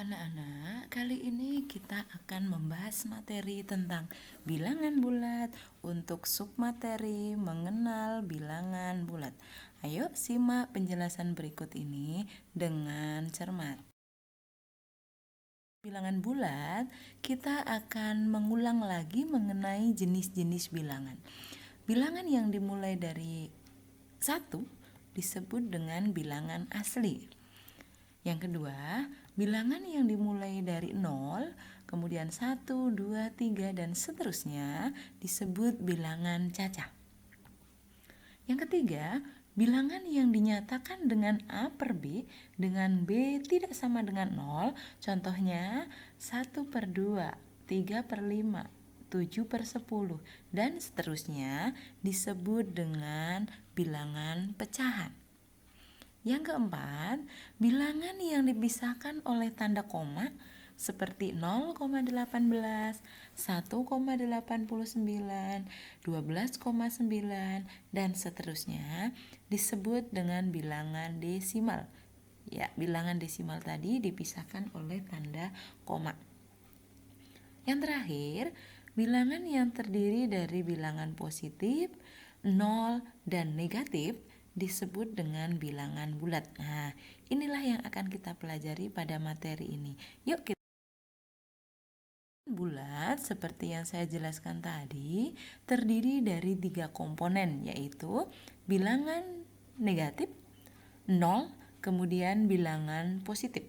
anak-anak, kali ini kita akan membahas materi tentang bilangan bulat untuk submateri mengenal bilangan bulat. Ayo simak penjelasan berikut ini dengan cermat. Bilangan bulat, kita akan mengulang lagi mengenai jenis-jenis bilangan. Bilangan yang dimulai dari 1 disebut dengan bilangan asli. Yang kedua, bilangan yang dimulai dari 0, kemudian 1, 2, 3, dan seterusnya disebut bilangan cacah. Yang ketiga, bilangan yang dinyatakan dengan A per B dengan B tidak sama dengan 0, contohnya 1/2, 3/5, 7/10, dan seterusnya disebut dengan bilangan pecahan. Yang keempat, bilangan yang dipisahkan oleh tanda koma seperti 0,18, 1,89, 12,9, dan seterusnya disebut dengan bilangan desimal. Ya, bilangan desimal tadi dipisahkan oleh tanda koma. Yang terakhir, bilangan yang terdiri dari bilangan positif, 0, dan negatif disebut dengan bilangan bulat. Nah, inilah yang akan kita pelajari pada materi ini. Yuk kita bulat seperti yang saya jelaskan tadi terdiri dari 3 komponen, yaitu bilangan negatif, 0, kemudian bilangan positif.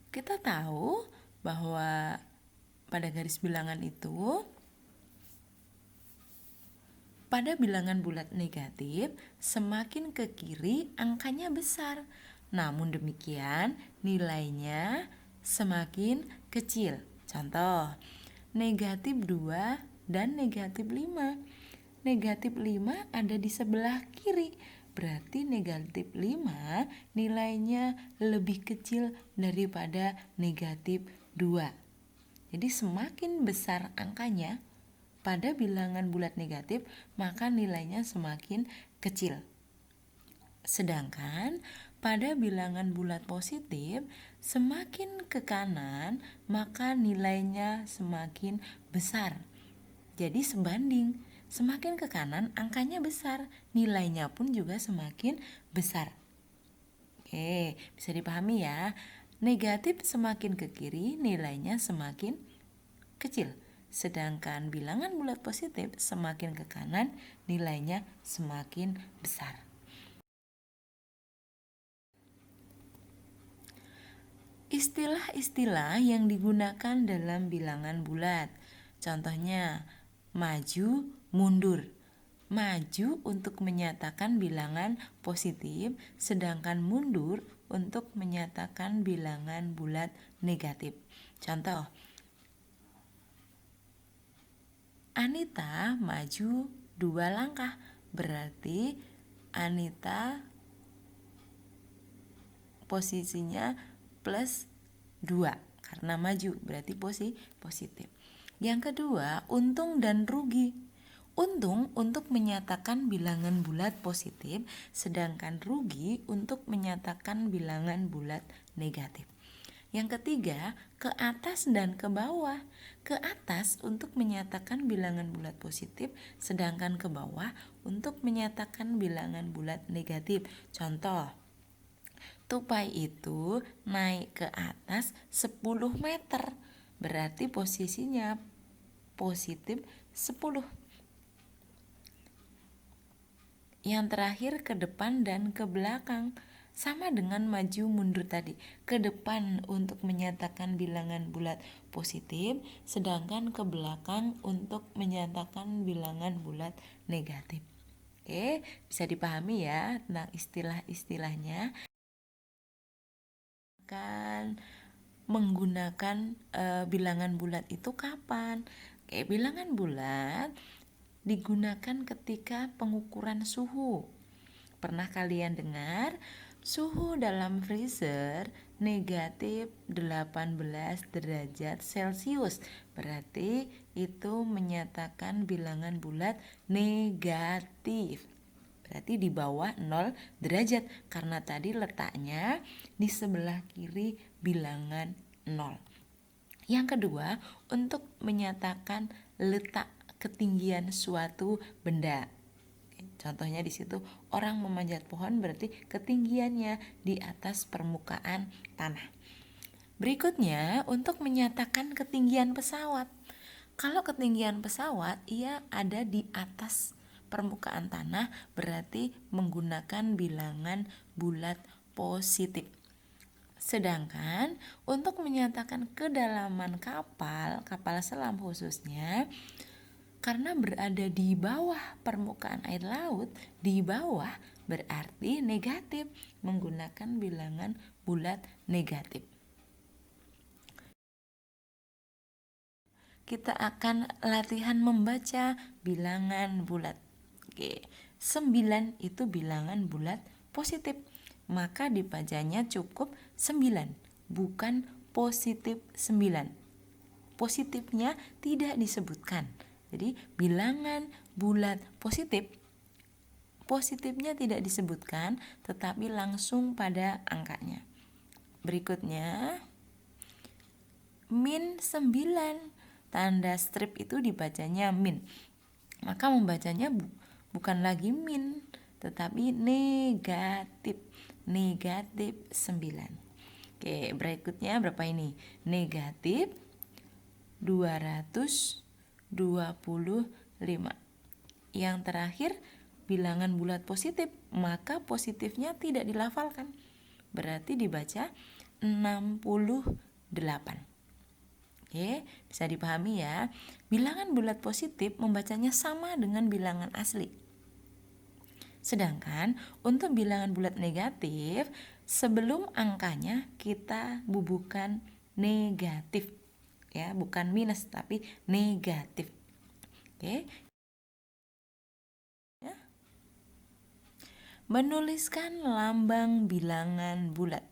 Kita tahu bahwa pada garis bilangan itu pada bilangan bulat negatif, semakin ke kiri angkanya besar. Namun demikian, nilainya semakin kecil. Contoh, negatif 2 dan negatif 5. Negatif 5 ada di sebelah kiri. Berarti negatif 5 nilainya lebih kecil daripada negatif 2. Jadi semakin besar angkanya pada bilangan bulat negatif, maka nilainya semakin kecil. Sedangkan pada bilangan bulat positif, semakin ke kanan, maka nilainya semakin besar. Jadi sebanding, semakin ke kanan angkanya besar, nilainya pun juga semakin besar. Oke, bisa dipahami ya. Negatif semakin ke kiri, nilainya semakin kecil. Sedangkan bilangan bulat positif semakin ke kanan, nilainya semakin besar. Istilah-istilah yang digunakan dalam bilangan bulat. Contohnya, maju, mundur. Maju untuk menyatakan bilangan positif, sedangkan mundur untuk menyatakan bilangan bulat negatif. Contoh, Anita maju 2 langkah, berarti Anita posisinya plus 2 karena maju, berarti positif. Yang kedua, untung dan rugi. Untung untuk menyatakan bilangan bulat positif, sedangkan rugi untuk menyatakan bilangan bulat negatif. Yang ketiga, ke atas dan ke bawah. Ke atas untuk menyatakan bilangan bulat positif, sedangkan ke bawah untuk menyatakan bilangan bulat negatif. Contoh, tupai itu naik ke atas 10 meter, berarti posisinya positif 10. Yang terakhir, ke depan dan ke belakang. Sama dengan maju mundur tadi, ke depan untuk menyatakan bilangan bulat positif, sedangkan ke belakang untuk menyatakan bilangan bulat negatif. Oke, bisa dipahami ya tentang istilah-istilahnya. Akan menggunakan bilangan bulat itu kapan? Oke, bilangan bulat digunakan ketika pengukuran suhu. Pernah kalian dengar suhu dalam freezer negatif 18 derajat Celcius? Berarti itu menyatakan bilangan bulat negatif. berarti di bawah 0 derajat karena tadi letaknya di sebelah kiri bilangan 0. Yang kedua, untuk menyatakan letak ketinggian suatu benda. Contohnya di situ orang memanjat pohon berarti ketinggiannya di atas permukaan tanah. Berikutnya, untuk menyatakan ketinggian pesawat. Kalau ketinggian pesawat ia ada di atas permukaan tanah berarti menggunakan bilangan bulat positif. Sedangkan untuk menyatakan kedalaman kapal selam khususnya, karena berada di bawah permukaan air laut, di bawah berarti negatif, menggunakan bilangan bulat negatif. Kita akan latihan membaca bilangan bulat. Oke, 9 itu bilangan bulat positif, maka dibacanya cukup 9, bukan positif 9. Positifnya tidak disebutkan. Jadi bilangan bulat positif, positifnya tidak disebutkan, tetapi langsung pada angkanya. Berikutnya, min 9. Tanda strip itu dibacanya min. Maka membacanya bukan lagi min, tetapi negatif. Negatif 9. Oke, berikutnya berapa ini? Negatif 225. Yang terakhir bilangan bulat positif, maka positifnya tidak dilafalkan. Berarti dibaca 68. Oke, bisa dipahami ya. Bilangan bulat positif membacanya sama dengan bilangan asli. Sedangkan untuk bilangan bulat negatif, sebelum angkanya kita bubuhkan negatif. Ya, bukan minus tapi negatif. Oke. Ya. Menuliskan lambang bilangan bulat.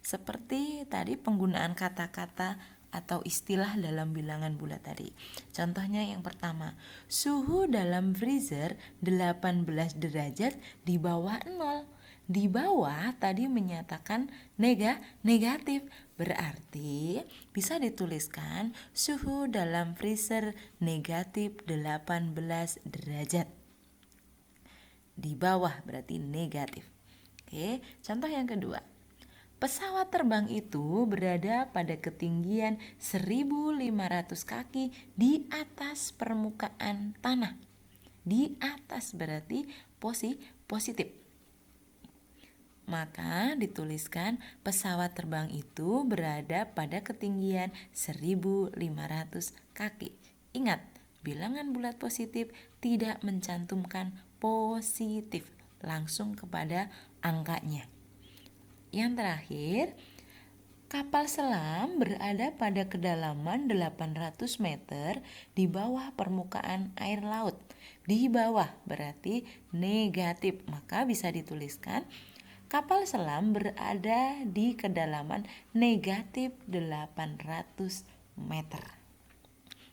Seperti tadi penggunaan kata-kata atau istilah dalam bilangan bulat tadi. Contohnya yang pertama, suhu dalam freezer 18 derajat di bawah 0. Di bawah tadi menyatakan negatif, berarti bisa dituliskan suhu dalam freezer negatif 18 derajat. Di bawah berarti negatif. Oke, contoh yang kedua. Pesawat terbang itu berada pada ketinggian 1.500 kaki di atas permukaan tanah. Di atas berarti positif. Maka dituliskan pesawat terbang itu berada pada ketinggian 1.500 kaki. Ingat, bilangan bulat positif tidak mencantumkan positif langsung kepada angkanya. Yang terakhir, kapal selam berada pada kedalaman 800 meter di bawah permukaan air laut. Di bawah berarti negatif, maka bisa dituliskan kapal selam berada di kedalaman negatif 800 meter.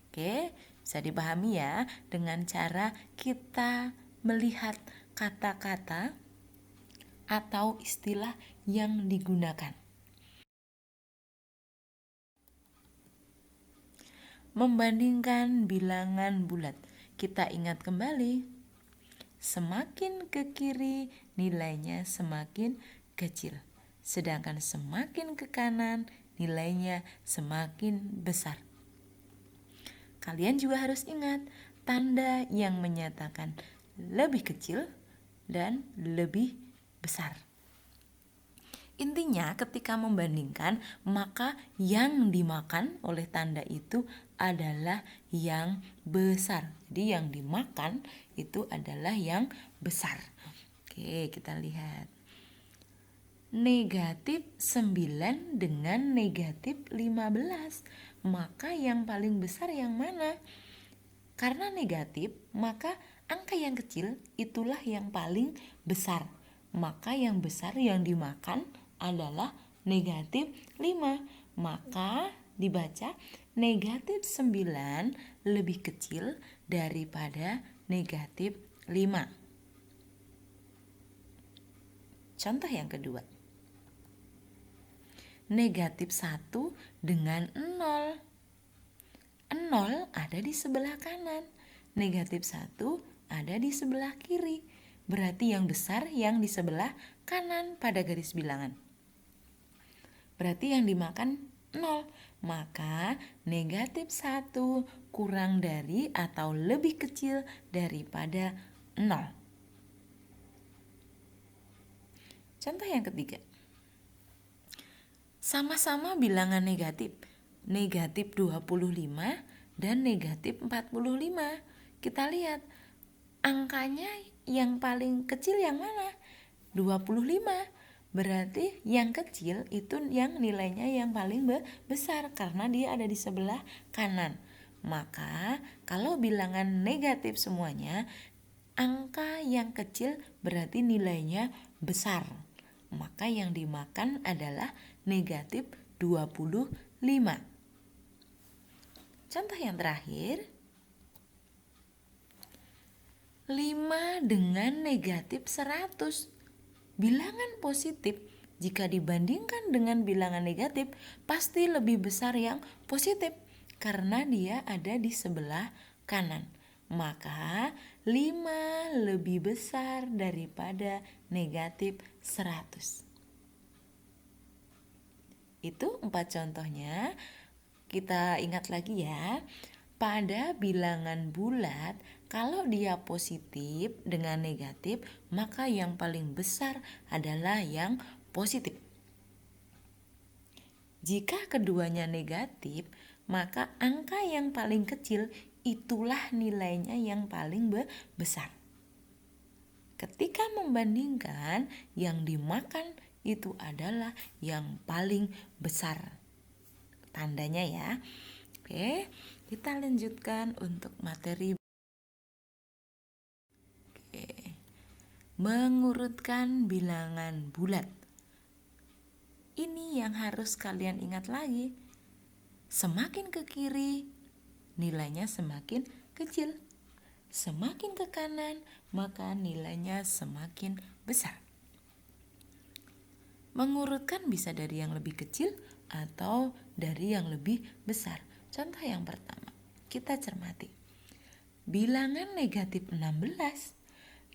Oke, bisa dipahami ya dengan cara kita melihat kata-kata atau istilah yang digunakan. Membandingkan bilangan bulat. Kita ingat kembali, semakin ke kiri nilainya semakin kecil, sedangkan semakin ke kanan nilainya semakin besar. Kalian juga harus ingat tanda yang menyatakan lebih kecil dan lebih besar. Intinya ketika membandingkan, maka yang dimakan oleh tanda itu adalah yang besar. Jadi yang dimakan itu adalah yang besar. Oke, kita lihat. Negatif 9 dengan negatif 15. Maka yang paling besar yang mana? Karena negatif, maka angka yang kecil itulah yang paling besar. Maka yang besar yang dimakan adalah negatif 5. Maka dibaca negatif 9 lebih kecil daripada negatif 5. Contoh yang kedua. Negatif 1 dengan 0. 0 ada di sebelah kanan. Negatif 1 ada di sebelah kiri. Berarti yang besar yang di sebelah kanan pada garis bilangan. Berarti yang dimakan 0. Maka negatif 1 kurang dari atau lebih kecil daripada 0. Contoh yang ketiga. Sama-sama bilangan negatif. Negatif 25 dan negatif 45. Kita lihat angkanya yang paling kecil yang mana? 25. Berarti yang kecil itu yang nilainya yang paling besar karena dia ada di sebelah kanan. Maka kalau bilangan negatif semuanya, angka yang kecil berarti nilainya besar. Maka yang dimakan adalah negatif 25. Contoh yang terakhir. 5 dengan negatif 100. Bilangan positif jika dibandingkan dengan bilangan negatif pasti lebih besar yang positif karena dia ada di sebelah kanan. Maka 5 lebih besar daripada negatif 100. Itu 4 contohnya. Kita ingat lagi ya. Pada bilangan bulat, kalau dia positif dengan negatif, maka yang paling besar adalah yang positif. Jika keduanya negatif, maka angka yang paling kecil itulah nilainya yang paling besar. Ketika membandingkan, yang dimakan itu adalah yang paling besar. Tandanya ya. Oke, kita lanjutkan untuk materi. Oke. Mengurutkan bilangan bulat. Ini yang harus kalian ingat lagi. Semakin ke kiri, nilainya semakin kecil. Semakin ke kanan, maka nilainya semakin besar. Mengurutkan bisa dari yang lebih kecil atau dari yang lebih besar. Contoh yang pertama, kita cermati. Bilangan negatif 16,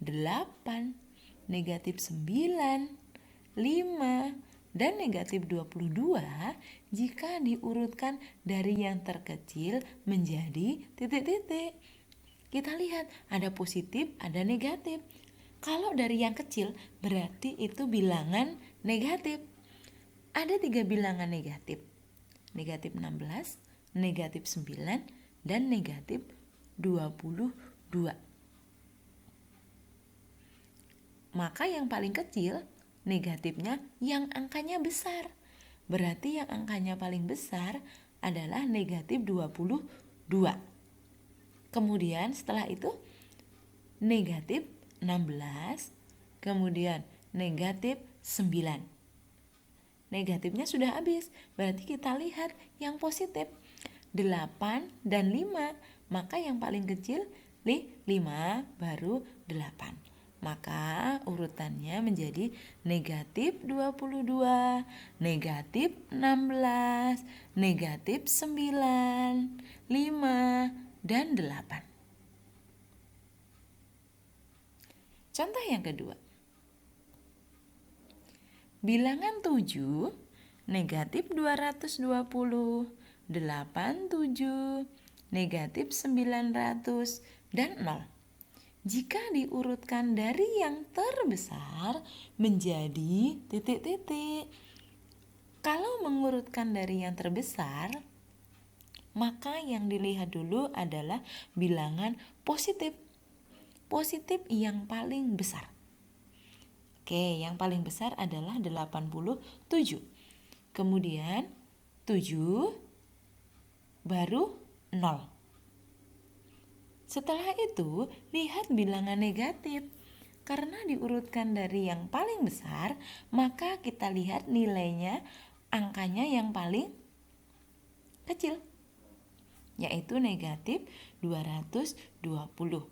8, negatif 9, 5, dan negatif 22 jika diurutkan dari yang terkecil menjadi titik-titik. Kita lihat ada positif, ada negatif. Kalau dari yang kecil berarti itu bilangan negatif. Ada 3 bilangan negatif. Negatif 16, negatif 9, dan negatif 22. Maka yang paling kecil negatifnya yang angkanya besar. Berarti yang angkanya paling besar adalah negatif 22. Kemudian setelah itu negatif 16, kemudian negatif 9. Negatifnya sudah habis, berarti kita lihat yang positif 8 dan 5. Maka yang paling kecil 5 baru 8. Maka urutannya menjadi negatif 22, negatif 16, negatif 9, 5, dan 8. Contoh yang kedua. Bilangan 7, negatif 220, 87, negatif 900, dan 0. Jika diurutkan dari yang terbesar menjadi titik-titik. Kalau mengurutkan dari yang terbesar, maka yang dilihat dulu adalah bilangan positif. Positif yang paling besar. Oke, yang paling besar adalah 87. Kemudian 7 baru 0. Setelah itu, lihat bilangan negatif. Karena diurutkan dari yang paling besar, maka kita lihat nilainya, angkanya yang paling kecil, yaitu negatif 220.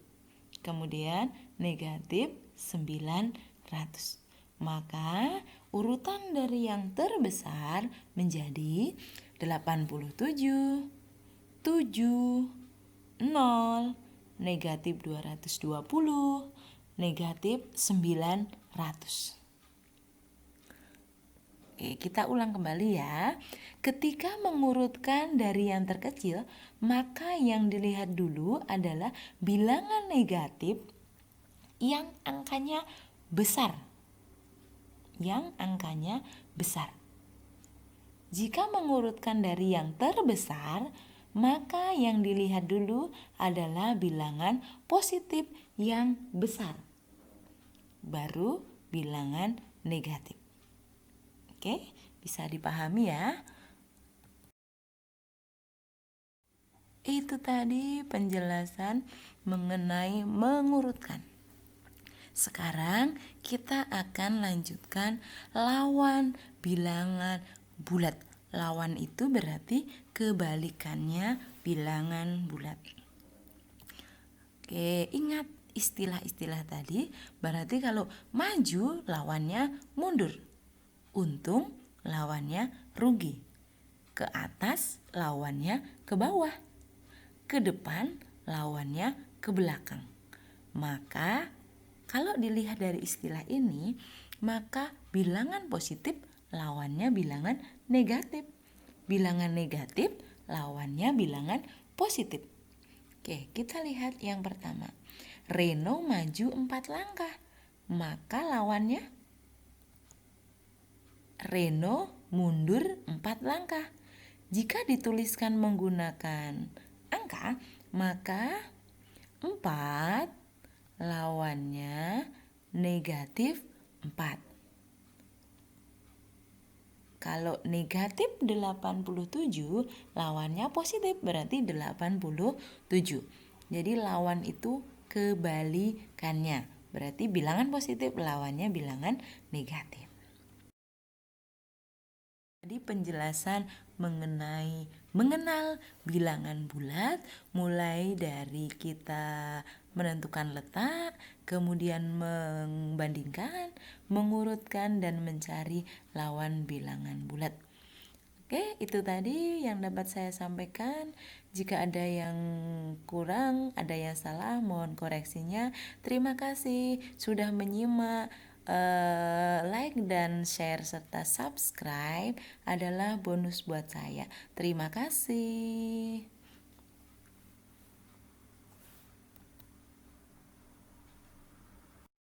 Kemudian negatif 900. Maka urutan dari yang terbesar menjadi 87, 7, 0, negatif 220, negatif 900. Oke, kita ulang kembali ya. Ketika mengurutkan dari yang terkecil, maka yang dilihat dulu adalah bilangan negatif yang angkanya besar. Yang angkanya besar. Jika mengurutkan dari yang terbesar, maka yang dilihat dulu adalah bilangan positif yang besar. Baru bilangan negatif. Oke, bisa dipahami ya. Itu tadi penjelasan mengenai mengurutkan. Sekarang kita akan lanjutkan lawan bilangan bulat. Lawan itu berarti kebalikannya bilangan bulat. Oke, ingat istilah-istilah tadi. Berarti kalau maju lawannya mundur. Untung lawannya rugi. Ke atas lawannya ke bawah. Ke depan lawannya ke belakang. Maka kalau dilihat dari istilah ini, maka bilangan positif lawannya bilangan negatif. Bilangan negatif lawannya bilangan positif. Oke, kita lihat yang pertama. Reno maju 4 langkah. Maka lawannya Reno mundur 4 langkah. Jika dituliskan menggunakan angka, maka 4 lawannya negatif 4. Kalau negatif 87, lawannya positif, berarti 87. Jadi lawan itu kebalikannya. Berarti bilangan positif lawannya bilangan negatif. Jadi penjelasan mengenal bilangan bulat mulai dari kita menentukan letak, kemudian membandingkan, mengurutkan dan mencari lawan bilangan bulat. Oke, itu tadi yang dapat saya sampaikan. Jika ada yang kurang, ada yang salah, mohon koreksinya. Terima kasih sudah menyimak. Like dan share serta subscribe adalah bonus buat saya. Terima kasih.